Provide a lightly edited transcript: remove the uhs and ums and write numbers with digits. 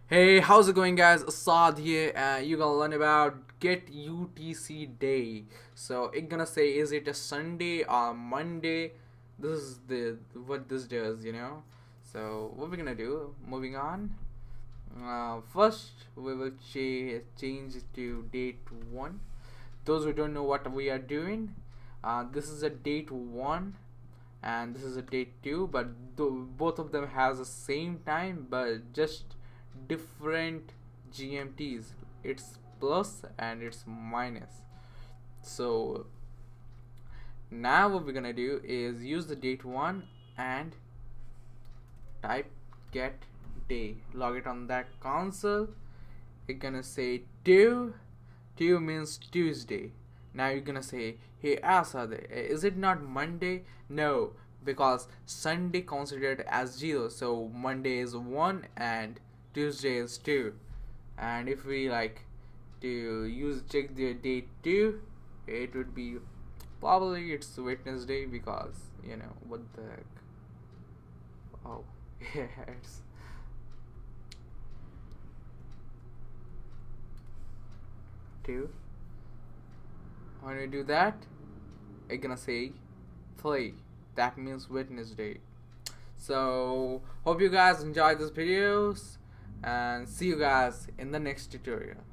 Hey, how's it going, guys? Assad here, and you're gonna learn about Get UTC Day. So it's gonna say, is it a Sunday or Monday? This is the what this does. So what we're gonna do? Moving on. First, we will change it to date 1. Those who don't know what we are doing, this is a date 1 and this is a date 2, but both of them has the same time but just different GMTs. It's plus and it's minus. So now what we're gonna do is use the date 1 and type get day, log it on that console. It's gonna say 2 means Tuesday. Now you're gonna say, hey Asad, is it not Monday? No, because Sunday considered as 0, so Monday is 1 and Tuesday is 2. And if we like to check the date 2, it would be probably it's Wednesday, because what the heck. Oh yeah, it's 2. When we do that, it's gonna say 3. That means Wednesday. So hope you guys enjoyed this videos and see you guys in the next tutorial.